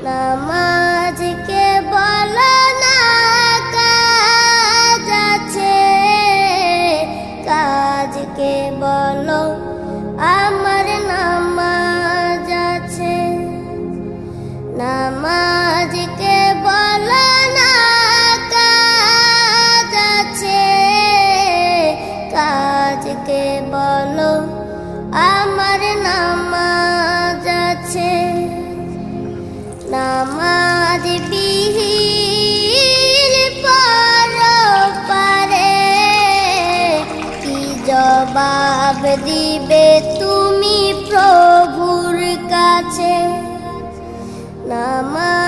নামাজকে বলো না কাজ আছে, কাজকে বলো আমার নামাজ আছে। নামাজকে বলো না কাজ আছে, কাজকে বলো আমার নামাজ আছে। নামাজ বিহীন পরপারে কি জবাব দিবে তুমি প্রভুর কাছে? নামাজ